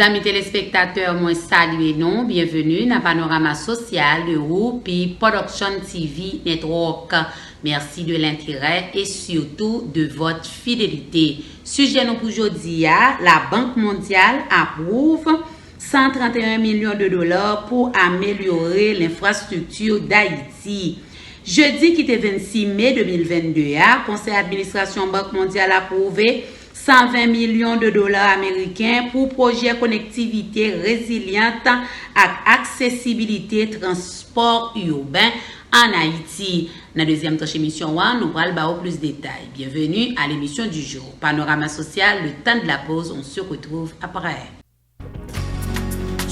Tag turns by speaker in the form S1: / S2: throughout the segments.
S1: Amis téléspectateurs, moi saluez nous, bienvenue dans Panorama Social de Roupi Production TV Network. Merci de l'intérêt et surtout de votre fidélité. Sujet nous pour aujourd'hui, la Banque mondiale approuve 131 millions de dollars pour améliorer l'infrastructure d'Haïti. Jeudi qui était 26 mai 2022, Conseil d'administration Banque mondiale a approuvé 120 millions de dollars américains pour projet connectivité résiliente et accessibilité transport urbain en Haïti. Dans la deuxième tranche émission, nous allons plus de détails. Bienvenue à l'émission du jour. Panorama social, le temps de la pause, on se retrouve après.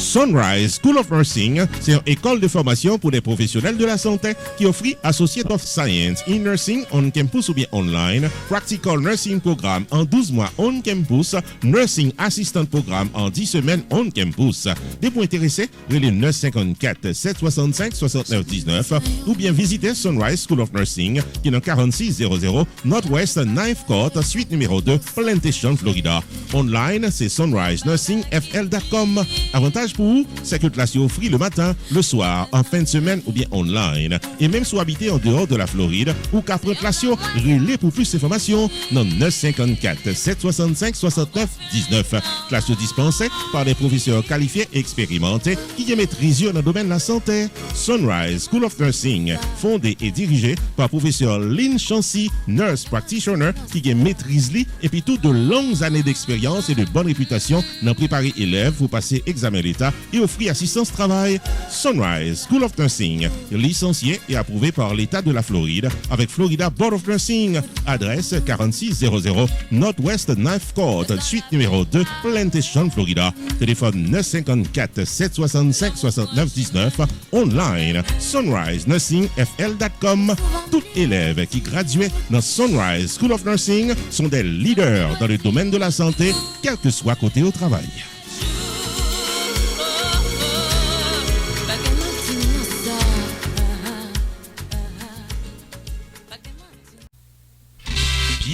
S2: Sunrise School of Nursing, c'est une école de formation pour les professionnels de la santé qui offre Associate of Science in Nursing on campus ou bien online, Practical Nursing Programme en 12 mois on campus, Nursing Assistant Programme en 10 semaines on campus. Des points intéressés, relais 954 765 69 19 ou bien visitez Sunrise School of Nursing qui est dans 4600 Northwest 9th Court, suite numéro 2, Plantation, Florida. Online, c'est sunrisenursingfl.com. Avantage pour vous, c'est que classe offre le matin, le soir, en fin de semaine ou bien online. Et même si vous habitez en dehors de la Floride ou qu'après classe, relais pour plus d'informations dans 954 765 69 19. Classe dispensée par des professeurs qualifiés et expérimentés qui maîtrisent dans le domaine de la santé. Sunrise School of Nursing, fondé et dirigé par professeur Lynn Chancy, nurse practitioner qui maîtrise et puis toutes de longues années d'expérience et de bonne réputation dans préparer élèves pour passer examen d'État et offrir assistance travail. Sunrise School of Nursing, licencié et approuvé par l'État de la Floride avec Florida Board of Nursing. Adresse 4600 Northwest 9th Court, suite numéro 2, Plantation, Florida. Téléphone 954 765 69 19. Online, sunrisenursingfl.com. Tout élève qui graduait dans Sunrise School of Nursing sont des leaders dans le domaine de la santé, quel que soit côté au travail.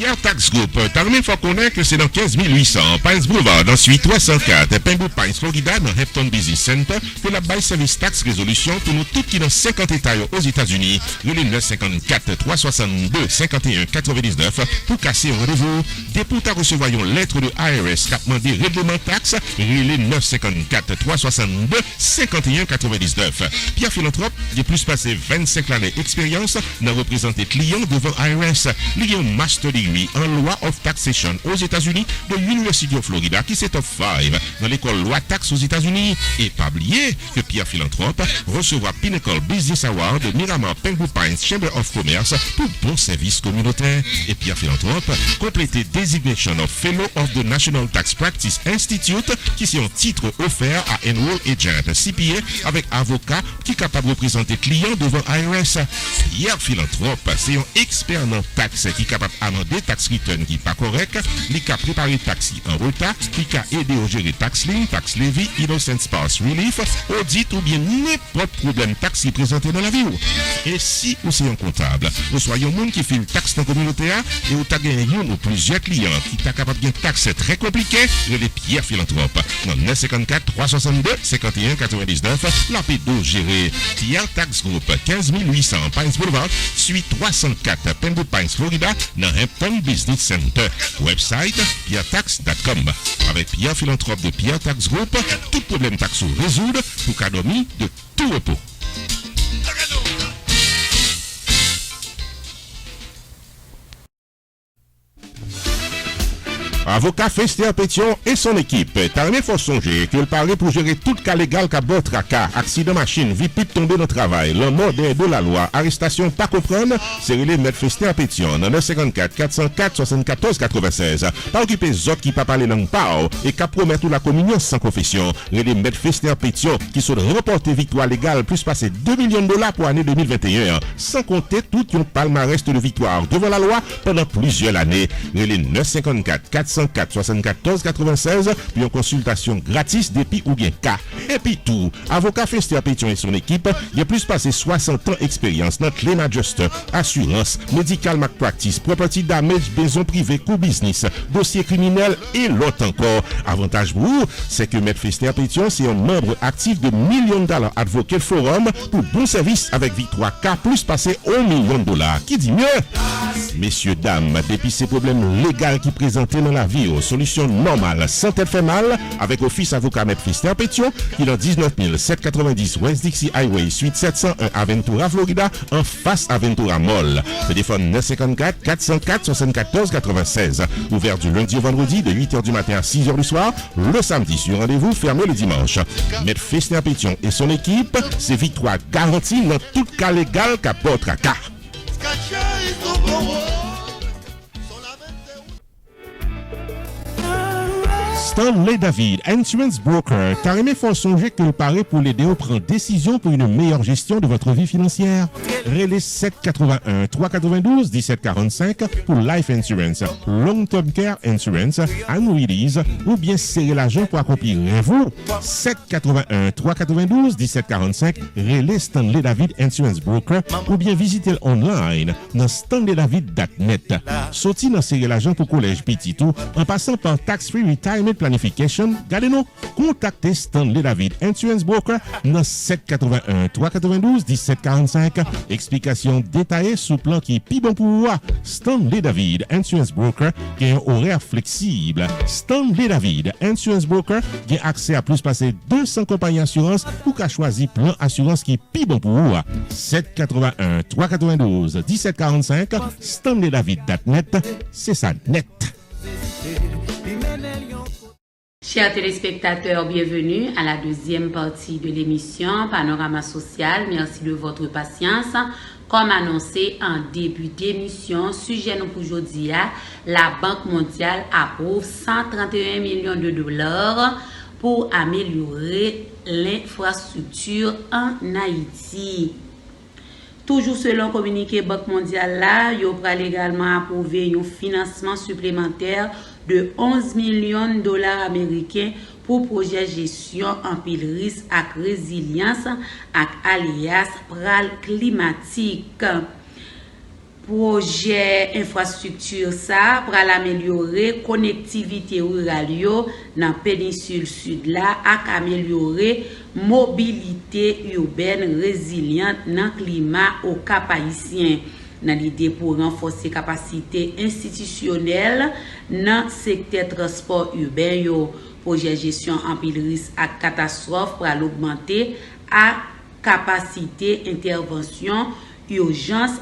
S2: Pierre Tax Group, t'as le même fois connaître que c'est dans 15800 Pines Boulevard, dans suite 304, Pembroke Pines, Florida, dans Hampton Business Center, pour la bail service tax résolution pour nous tous qui dans 50 États aux États-Unis. Le 954 362 51 99 pour casser un rendez-vous. Dès pour ta recevoir une lettre de IRS qui a demandé règlement taxe, le 954 362 51 99. Pierre Philanthrope, il a plus passé 25 années d'expérience dans représenter clients devant IRS. Il y a un master degree en loi of taxation aux États-Unis de l'University of Florida qui c'est top 5 dans l'école loi taxe aux États-Unis. Et pas oublier que Pierre Philanthrope recevra Pinnacle Business Award de Miramar Pembroke Pines Chamber of Commerce pour bon service communautaire. Et Pierre Philanthrope complété Designation of Fellow of the National Tax Practice Institute qui c'est un titre offert à Enroll Agent CPA avec avocat qui est capable de représenter clients devant IRS. Pierre Philanthrope c'est un expert en taxe qui est capable d'amender tax return qui n'est pas correct, qui a préparé taxi en retard, qui a aidé à gérer tax lien, tax levy, innocent spouse relief, audit ou bien n'importe problème taxi présenté dans la vie. Et si vous êtes un comptable, vous soyez un monde qui fait une taxe dans la communauté et vous avez gagné un ou plusieurs clients qui sont capables de taxe très compliqué, les Pierre Philanthrope. Dans 954 362 51 99, la P12 gérée Pierre Tax Group, 15800 Pines Boulevard, suite 304 Pembroke Pines, Florida, dans Hampton Business Center. Website pierretax.com. Avec Pierre Philanthrope de Pierre Tax Group, tout problème taxe résoudre pour cadeau de tout repos. Avocat Fester Pétion et son équipe. T'as même faut songer qu'il paraît pour gérer tout cas légal qu'a bot tracas, accident machine, vie pipe tomber dans travail, le mode de la loi, arrestation pas comprendre, c'est relé mettre Fester Pétion dans 954 404 74 96. Pas occuper autres qui pas parler langue pao et qu'a promettre la communion sans confession. Relé mettre Fester Pétion qui sont remporté victoire légale plus passer 2 millions de dollars pour l'année 2021, sans compter tout un palmarès de victoire devant la loi pendant plusieurs années. Relé 954 404 404 74 96 pour une consultation gratis depuis ou bien cas. Et puis tout, avocat Fester Pétion et son équipe, il y a plus passé 60 ans d'expérience dans claim adjuster, assurance, medical malpractice, property damage, maison privée, co-business, dossier criminel et l'autre encore. Avantage pour vous, c'est que Maître Fester Pétion, c'est un membre actif de millions de dollars Advocate Forum pour bon service avec Victoire K plus passé $1 million. Qui dit mieux? Messieurs, dames, depuis ces problèmes légaux qui présentaient dans la vie, aux solutions normales, sans tête fait mal, avec Office Avocat Maître Fester Pétion, qui est dans 19 790 West Dixie Highway, suite 701 Aventura, Florida, en face Aventura Mall. Téléphone 954 404 74 96. Ouvert du lundi au vendredi de 8h du matin à 6h du soir. Le samedi sur rendez-vous, fermé le dimanche. Maître Fester Pétion et son équipe, c'est victoire garantie dans tout cas légal qu'à votre cas. Stanley David, Insurance Broker, t'as aimé faut songer que le paraît pour l'aider à prendre décision pour une meilleure gestion de votre vie financière. Relais 781 392 1745 pour Life Insurance, Long Term Care Insurance, Annuities ou bien serrer l'argent pour accomplir vous. 781 392 1745 Relais Stanley David Insurance Broker ou bien visitez online dans stanleydavid.net. Sorti dans serrer l'argent pour collège petit tout en passant par Tax Free Retirement Planification, gardez-nous, contactez Stanley David Insurance Broker dans 781 392 1745. Explication détaillée sous plan qui est plus bon pour vous. Stanley David Insurance Broker qui a un horaire flexible. Stanley David Insurance Broker qui a accès à plus passer 200 compagnies d'assurance pour qu'à choisir plan assurance qui est plus bon pour vous. 781 392 1745. StanleyDavid.net, c'est ça net.
S1: Chers téléspectateurs, bienvenue à la deuxième partie de l'émission Panorama Social. Merci de votre patience. Comme annoncé en début d'émission, sujet nous pour aujourd'hui, la Banque mondiale approuve 131 millions de dollars pour améliorer l'infrastructure en Haïti. Toujours selon communiqué Banque mondiale là, il va également approuver un financement supplémentaire de 11 millions de dollars américains pour projet gestion en pile risque et résilience avec alias pral climatique. Projet infrastructure ça pour améliorer connectivité rurale dans péninsule sud là et améliorer mobilité urbaine résiliente dans climat au Cap haïtien. Dans l'idée pour renforcer capacité institutionnelle dans secteur transport urbain yo, projet gestion en pile risque et catastrophe pour augmenter à capacité intervention urgence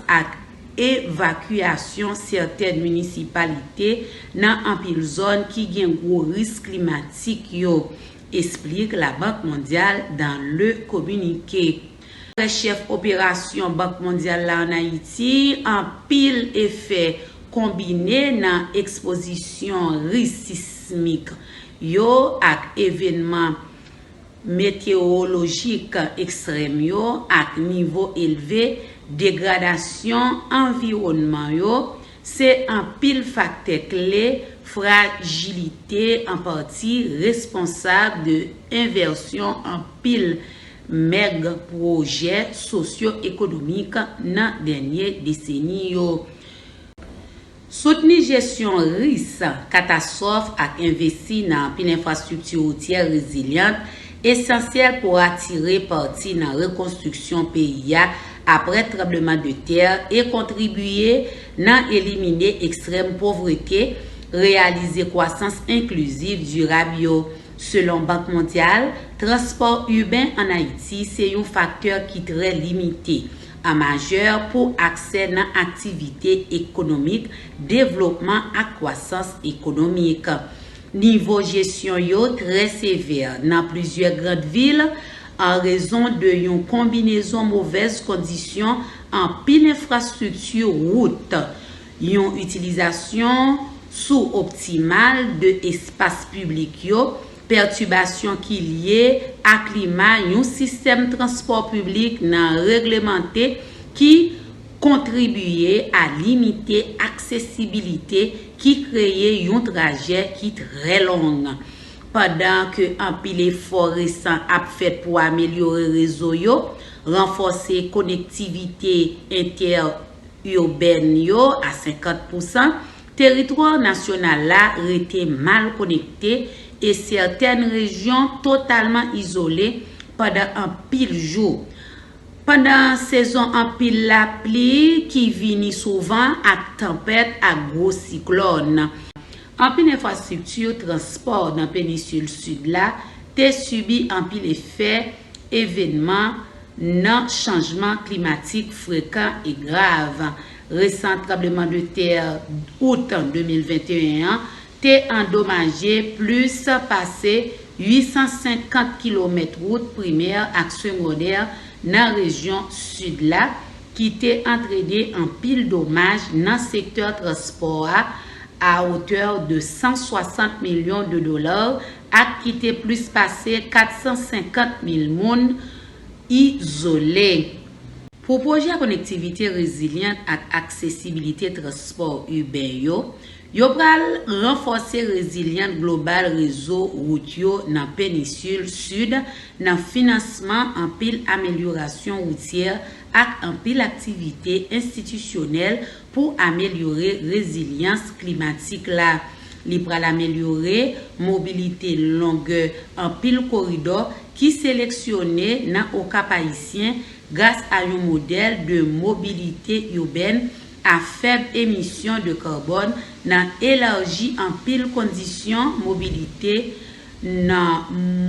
S1: et évacuation certaines municipalités dans en pile zone qui gagne gros risque climatique yo, explique la Banque mondiale dans le communiqué. Le chef opération Banque mondiale là en Haïti en pile effet combiné dans exposition risque sismique yo ak événement météorologique extrême yo ak niveau élevé dégradation environnement yo, c'est un pile facteur clé fragilité en partie responsable de inversion en pile méga projet socio-économique dans dernière décennie yo. Soutenir gestion risque catastrophe et investir dans une infrastructure routière résiliente essentiel pour attirer parti dans la reconstruction pays après tremblement de terre et contribuer à éliminer extrême pauvreté, réaliser croissance inclusive durable. Selon Banque mondiale, transport urbain en Haïti, c'est un facteur qui est très limité, en majeur pour accès à activité économique, développement et croissance économique. Niveau gestion yo très sévère dans plusieurs grandes villes en raison de une combinaison mauvaise conditions en pile infrastructure route, une utilisation sous-optimale de espace public yo, perturbation qui liée à climat, un système transport public non réglementé qui contribuer à limiter l'accessibilité qui crée un trajet qui est très long. Pendant que un pile effort récent a fait pour améliorer le réseau, renforcer connectivité interurbaine à 50%, territoire national là était mal connecté et certaines régions totalement isolées pendant un pile jour. Pendant saison en pile la pluie qui vient souvent à tempête à gros cyclone. En pile infrastructure transport dans la péninsule sud là, t'es subi en pile effet événement non changement climatique fréquent et grave. Récent tremblement de terre août 2021 t'es endommagé plus passé 850 km route primaire et secondaire dans la région sud là qui t'est entraîné en pile dommages dans le secteur transport à hauteur de 160 millions de dollars et qui t'est plus passé 450 000 personnes isolées. Pour projet connectivité résiliente et accessibilité transport urbain, yo pral renforcer résilience globale réseau routier dans péninsule sud dans financement en pile amélioration routière et en pile activité institutionnelle pour améliorer résilience climatique là. Li pral améliorer mobilité longue en pile corridor qui sélectionné dans au Cap Haïtien grâce à un modèle de mobilité urbaine à faible émission de carbone dans élargi en pile conditions mobilité dans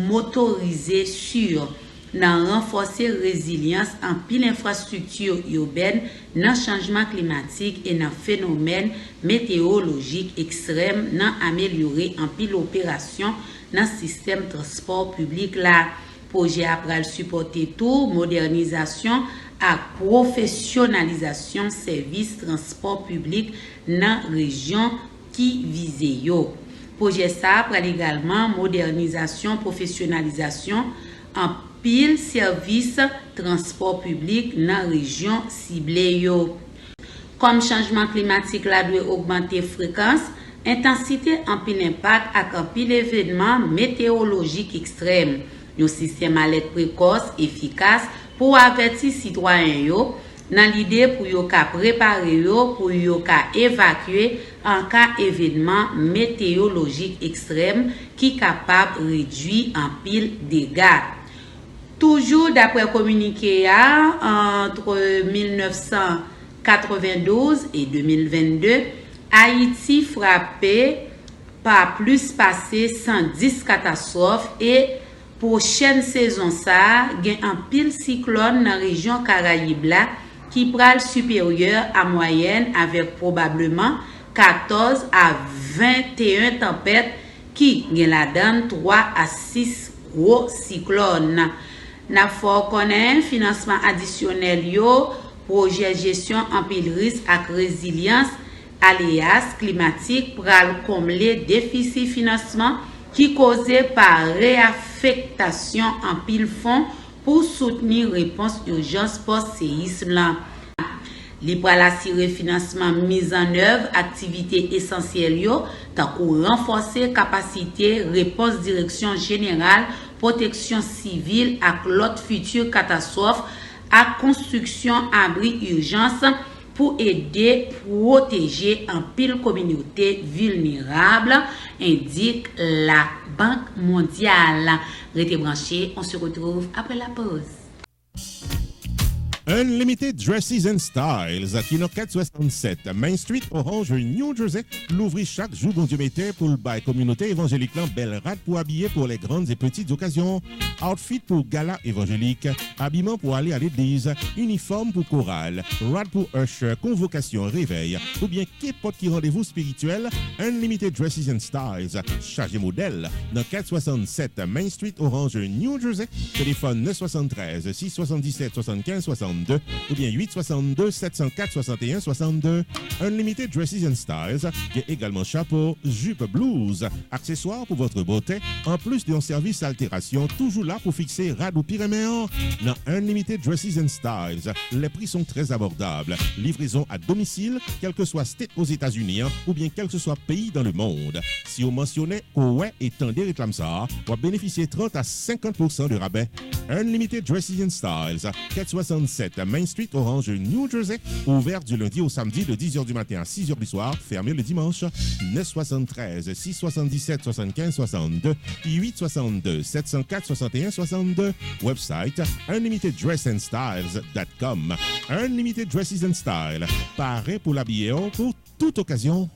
S1: motorisé sûr dans renforcer résilience en pile infrastructure urbaine dans changement climatique et dans phénomène météorologique extrême dans améliorer en pile opération dans système transport public là. Projet après supporter tout modernisation à professionnalisation service transport public dans région qui visé yo. Projet ça après également modernisation professionnalisation en pile service transport public dans région ciblée yo. Comme changement climatique là doit augmenter fréquence, intensité en pile impact ak en pile événement météorologique extrême. Un système alerte précoce efficace pour avertir citoyens yo dans l'idée pour yo ka préparer yo pour yo ka évacuer en cas événement météorologique extrême qui capable réduire en pile dégâts. Toujours d'après communiqué entre 1992 et 2022, Haïti frappé par plus passé 110 catastrophes et prochaine saison ça gen un pile cyclone dans région Caraïbes là qui pral supérieur à moyenne avec probablement 14 à 21 tempêtes qui gen la donne 3 à 6 gros cyclones. N'a fort connaît financement additionnel yo projet gestion en pile risque ak résilience aléas climatique pral combler déficit financement qui causé par réaffectation en pile fonds pour soutenir réponse urgence post-séisme là. Li pral assurer financement mise en œuvre activité essentielle yo tant qu'on renforcer capacité réponse direction générale protection civile ak l'autre future catastrophe à construction abri urgence pour aider protéger en pile communauté vulnérable, indique la Banque mondiale. Restez branchés, on se retrouve après la pause.
S2: Unlimited Dresses and Styles, qui est 467 Main Street, Orange, New Jersey, l'ouvrit chaque jour dans Dieu mettait pour le bail communauté évangélique belle rade pour habiller pour les grandes et petites occasions, outfit pour gala évangélique, habillement pour aller à l'église, uniforme pour chorale, rad pour usher, convocation, réveil, ou bien qu'importe qui rendez-vous spirituel, Unlimited Dresses and Styles, chargé modèle, dans 467 Main Street, Orange, New Jersey, téléphone 973 677 75 60. 62 ou bien 862 704 61 62. Unlimited Dresses and Styles, il y a également chapeau, jupe blues, accessoires pour votre beauté, en plus d'un service altération toujours là pour fixer rad ou pyréméen. Dans Unlimited Dresses and Styles, les prix sont très abordables. Livraison à domicile, quel que soit state aux États-Unis ou bien quel que soit pays dans le monde. Si vous mentionnez ouais et tendez réclame ça, vous bénéficiez 30 à 50% de rabais. Unlimited Dresses and Styles, 467 Main Street, Orange, New Jersey, ouvert du lundi au samedi de 10h du matin à 6h du soir, fermé le dimanche. 973 677 75 62 862 704 61 62. Website unlimiteddressandstyles.com. Unlimited Dresses and Style, paré pour l'habiller pour toute occasion.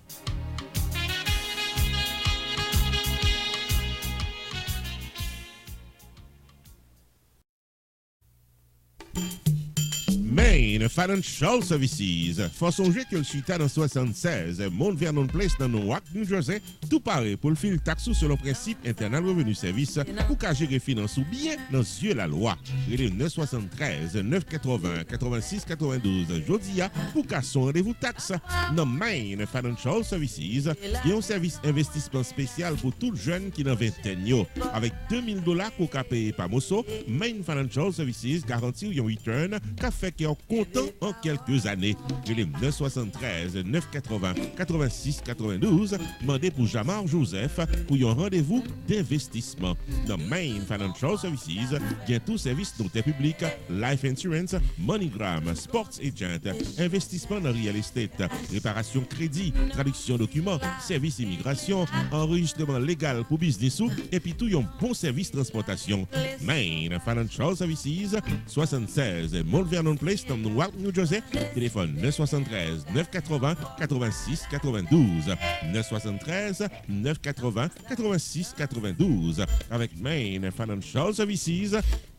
S2: Main Financial Services. Faut songer que le suite dans 76, Mount Vernon Place dans Newark, New Jersey, tout paraît pour le fil taxou selon principe internal revenu service pour qu'à gérer finance ou bien dans yeux la loi. Il est 973 980 86 92 Jodia pour qu'à son rendez-vous taxe. Dans Main Financial Services, il y a un service investissement spécial pour tout jeune qui n'a vingtaine. Avec $2000 pour qu'à payer par Mosso, Main Financial Services garantit un return qu'a fait qui est content en quelques années. Il est 973 980 86 92. Demandez pour Jamar Joseph pour un rendez-vous d'investissement. Dans Main Financial Services, il y a tout service noté public, life insurance, MoneyGram, sports agent, investissement dans real estate, réparation crédit, traduction documents, service immigration, enregistrement légal pour business et puis tout un bon service transportation. Main Financial Services, 76 Mount Vernon Place, dans Newark, New Jersey. Téléphone 973 980 86 92. 973 980 86 92. Avec Main Financial Services,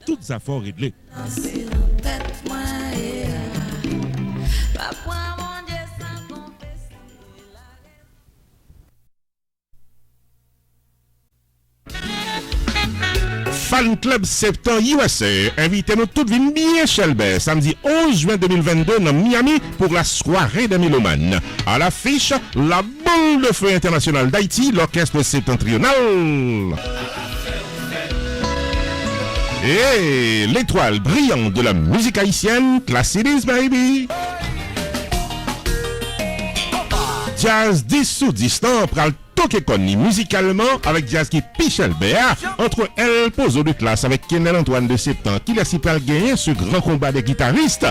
S2: toutes affaires réglées. Fan Club Septembre USA, invitez-nous toutes venir bien Shelby, samedi 11 juin 2022 dans Miami pour la soirée des mélomanes. À l'affiche, la boule de feu internationale d'Haïti, l'orchestre septentrional. Et l'étoile brillante de la musique haïtienne, Classidis Baby. Jazz 10 sous 10 ans, pral toqué connu musicalement avec jazz qui Pichel Béa entre El Pozo de classe avec Kenel Antoine de Septembre qui laisse pas gagner ce grand combat des guitaristes.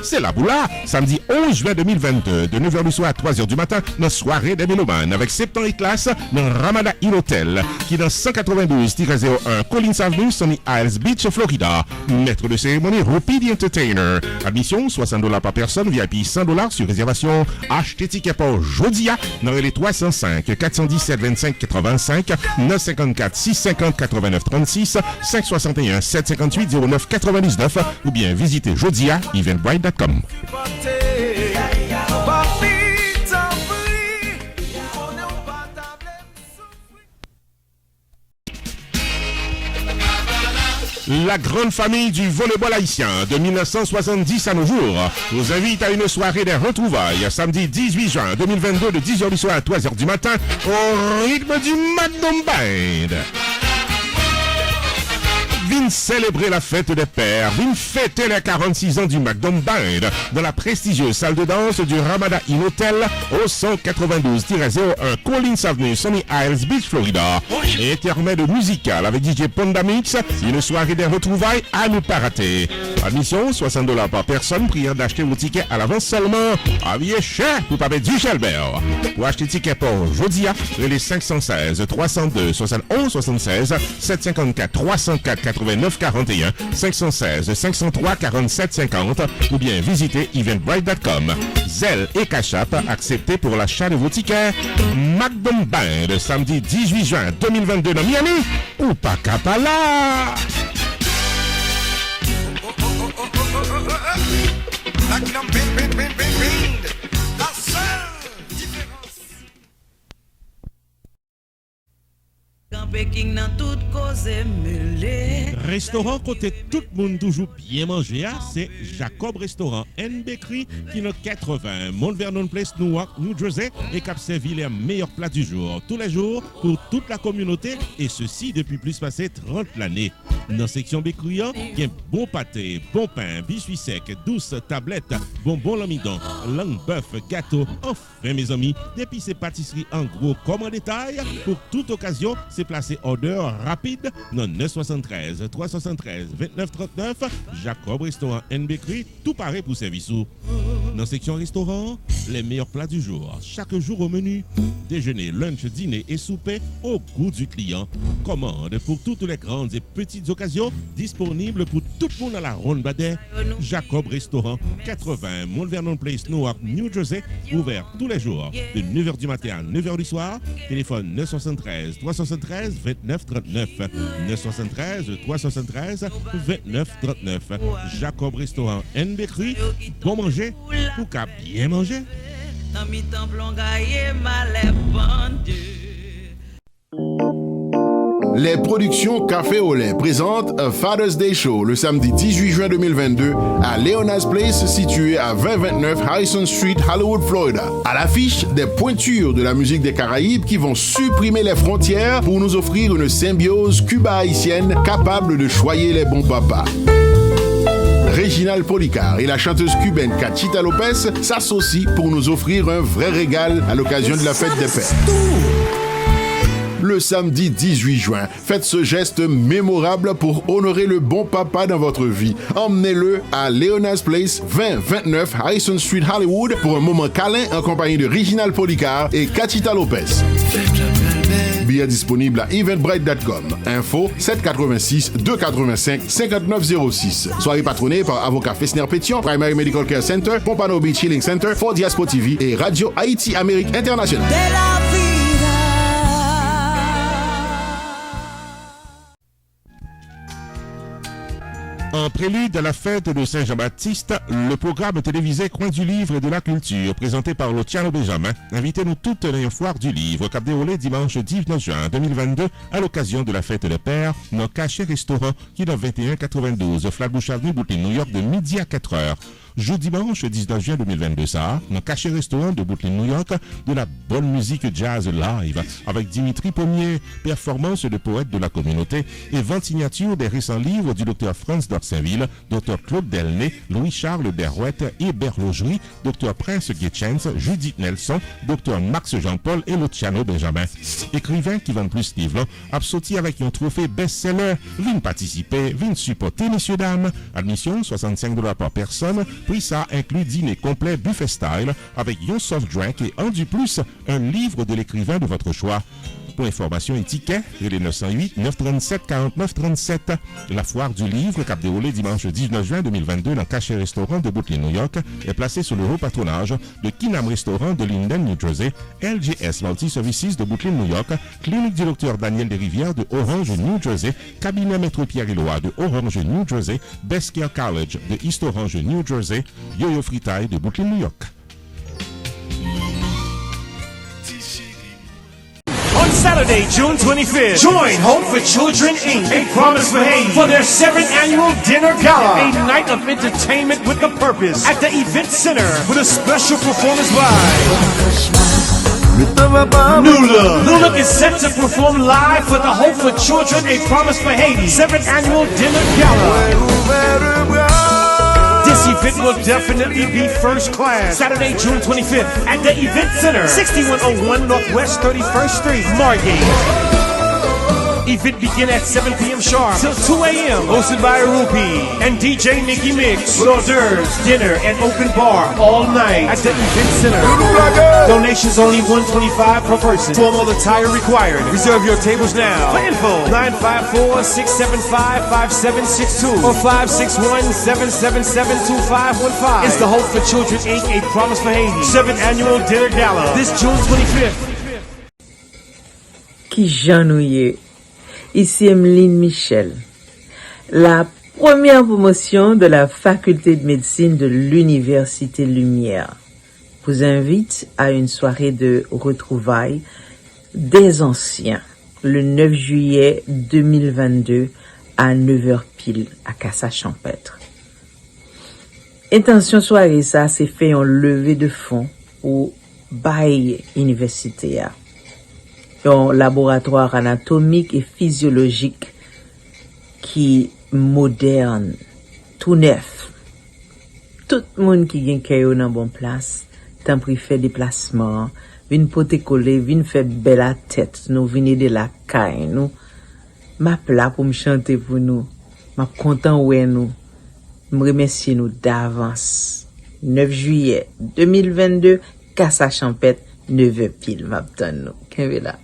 S2: C'est la boula, samedi 11 juin 2022 de 9h du soir à 3h du matin dans soirée des mélomanes avec Septembre et classe dans Ramada Inn Hotel qui dans 192-01 Collins Avenue, Sunny Isles Beach, Florida. Maître de cérémonie Rupi the Entertainer. Admission $60 par personne, VIP $100 sur réservation. Achetez ticket pour Jodia dans les 305 417 25 85 954 650 89 36 561 758 09 99 ou bien visitez Jodia eventbrite.com. La grande famille du volleyball haïtien de 1970 à nos jours vous invite à une soirée des retrouvailles samedi 18 juin 2022 de 10h du soir à 3h du matin au rythme du Magnum Band. Viens célébrer la fête des pères, viens fêter les 46 ans du Magnum Band dans la prestigieuse salle de danse du Ramada Inn Hotel au 192-01 Collins Avenue, Sunny Isles Beach, Florida. Intermède musical avec DJ Ponda Mix, une soirée des retrouvailles à ne pas rater. Admission $60 par personne, priant d'acheter vos tickets à l'avance seulement. Aviez cher pour pas mettre du Chalbert. Pour acheter tickets pour Jodia, les 516 302 71 76 754 304 89 41 516 503 47 50 ou bien visitez eventbrite.com. Zelle et Cachap acceptés pour l'achat de vos tickets. Magnum Band samedi 18 juin 2022 dans Miami ou pas Capala. Magnum Band. La seule différence.
S3: king dans toute cause mêlée.
S2: Restaurant côté tout le monde toujours bien manger, c'est Jacob Restaurant and Bakery qui est 80 Mount Vernon Place, Newark, New Jersey et qui a servi les meilleurs plats du jour, tous les jours, pour toute la communauté et ceci depuis plus passé 30 l'année. Dans la section bakery, il y a bon pâté, bon pain, biscuits secs, douces tablettes, bonbons l'amidon, langue bœuf, gâteau. Enfin mes amis, depuis ces pâtisseries en gros comme en détail, pour toute occasion, c'est placé order rapide dans 973 373 2939 Jacob Restaurant and Bakery, tout pareil pour service. Dans la section restaurant, les meilleurs plats du jour, chaque jour au menu, déjeuner, lunch, dîner et souper au goût du client. Commande pour toutes les grandes et petites occasions, disponibles pour tout le monde à la ronde Badet. Jacob Restaurant, 80 Mount Vernon Place, Newark, New Jersey, ouvert tous les jours de 9h du matin à 9h du soir. Téléphone 973 373 29 39 973 373 29 39. Jacob Restaurant and Bakery, bon manger pour qu'à bien manger.
S3: Dans mi temps blongaye malais pendu.
S4: Les productions Café au lait présentent un Father's Day Show le samedi 18 juin 2022 à Leona's Place situé à 2029 Harrison Street, Hollywood, Florida. À l'affiche, des pointures de la musique des Caraïbes qui vont supprimer les frontières pour nous offrir une symbiose cuba-haïtienne capable de choyer les bons papas. Réginald Policar et la chanteuse cubaine Cachita Lopez s'associent pour nous offrir un vrai régal à l'occasion de la fête des pères. Le samedi 18 juin, faites ce geste mémorable pour honorer le bon papa dans votre vie. Emmenez-le à Leona's Place, 2029 Harrison Street, Hollywood, pour un moment câlin en compagnie de Réginald Policar et Cachita Lopez. Billets disponibles à eventbrite.com. Info 786 285 5906. Soirée patronnée par Avocat Fessner Pétion, Primary Medical Care Center, Pompano Beach Healing Center, Fort Diaspo TV et Radio Haïti Amérique Internationale.
S2: En prélude à la fête de Saint-Jean-Baptiste, le programme télévisé Coin du livre et de la culture, présenté par Luciano Benjamin, invitez-nous toute la foire du livre, cap déroulé dimanche 19 juin 2022 à l'occasion de la fête des pères, dans Cachet Restaurant, qui est dans 2192 Flatbush Avenue, Brooklyn, New York, de midi à 4h. Jeudi dimanche 19 juin 2022, ça, dans Cachet Restaurant de Brooklyn, New York, de la bonne musique jazz live avec Dimitri Pommier, performance de poètes de la communauté et vente signature des récents livres du Dr Franz d'Orsainville, Dr Claude Delnay, Louis-Charles Derouette et Berlogerie, Dr Prince Getchens, Judith Nelson, Dr Max Jean-Paul et Luciano Benjamin. Écrivain qui vend plus livres, absorti avec un trophée best-seller, vient participer, vient supporter, messieurs, dames. Admission $65 par personne. Puis ça inclut dîner complet buffet style avec un soft drink et en du plus un livre de l'écrivain de votre choix. Pour information et tickets, les 908 937 49 37. La foire du livre, cap déroulé dimanche 19 juin 2022 dans Cachet Restaurant de Brooklyn, New York, est placé sous le haut patronage de Kinam Restaurant de Linden, New Jersey, LGS Multi Services de Brooklyn, New York, Clinique du Dr Daniel Desrivières de Orange, New Jersey, Cabinet Maître Pierre-Éloi de Orange, New Jersey, Best Care College de East Orange, New Jersey, Yo-Yo Fritaille de Brooklyn, New York.
S5: On Saturday, June 25th, join Hope for Children Inc. A Promise for Haiti for their 7th annual dinner gala, a night of entertainment with a purpose at the Event Center with a special performance by New Look is set to perform live for the Hope for Children, A Promise for Haiti 7th annual dinner gala. This event will definitely be first class. Saturday, June 25th at the Event Center, 6101 Northwest 31st Street, Margate. Event begin at 7 p.m. sharp till 2 a.m. Hosted by Rupi and DJ Nicky Mix. Hors d'oeuvres, dinner, and open bar all night at the Event Center. Donations only $125 per person. Formal attire required. Reserve your tables now. For info, 954-675-5762 or 561-777-2515. It's the Hope for Children Inc. A Promise for Haiti 7th Annual Dinner Gala this June 25th.
S6: Qui janouille. Ici Emeline Michel. La première promotion de la faculté de médecine de l'Université Lumière vous invite à une soirée de retrouvailles des anciens le 9 juillet 2022 à 9h pile à Cassa-Champêtre. Intention soirée ça, c'est fait en levée de fonds au Baye Université. Un laboratoire anatomique et physiologique qui moderne, tout neuf. Tout le monde qui vient caillou dans bon place, tant pris fait déplacement, vin pote coller, vin fait belle la tête, nous venez de la caille, nous. Ma plat pour me chanter pour nous. Ma content ouais nous. Me remercier nous d'avance. 9 juillet 2022, Cassa-Champêtre, 9h pile, m'attend nous. Qu'est-ce là?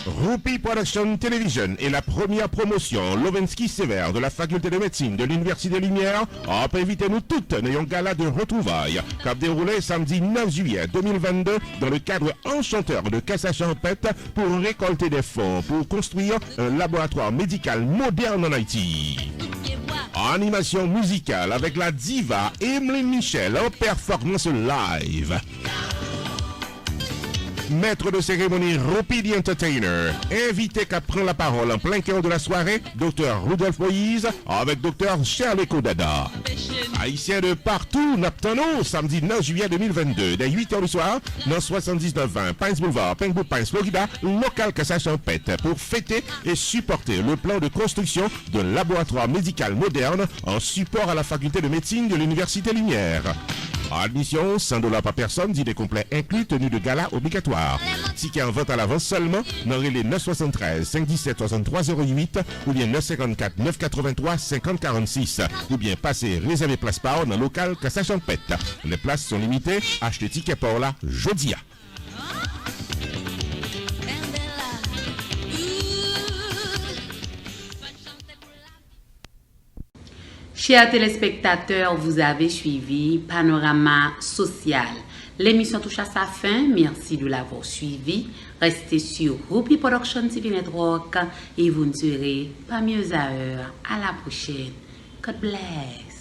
S2: Roupi Production Television est la première promotion Lovensky sévère de la faculté de médecine de l'Université Lumière. On peut inviter nous toutes à un gala de retrouvailles qui a déroulé samedi 9 juillet 2022 dans le cadre enchanteur de Cassa-Champêtre pour récolter des fonds pour construire un laboratoire médical moderne en Haïti. Animation musicale avec la diva Emeline Michel en performance live. Maître de cérémonie Roupi the Entertainer, invité qu'à prendre la parole en plein cœur de la soirée, Dr Rudolph Moïse avec Dr Shirley Kodada. Haïtiens de partout, Naptano, samedi 9 juillet 2022, dès 8h du soir, dans 7920 Pines Boulevard, Pembroke Pines, Florida, local Cassa-Champêtre, pour fêter et supporter le plan de construction d'un laboratoire médical moderne en support à la faculté de médecine de l'Université Lumière. Admission, $100 par personne, dîner complet inclus, tenue de gala obligatoire. Ticket en vente à l'avance seulement, dans les 973 517 63 08 ou bien 954 983 50 46 ou bien passer réserver place par dans le local Cassa-Champêtre. Les places sont limitées, achetez ticket pour là, jodia.
S1: Chers téléspectateurs, vous avez suivi Panorama Social. L'émission touche à sa fin. Merci de l'avoir suivi. Restez sur Roupi Production TV Network et vous ne serez pas mieux à heure. À la prochaine. God bless.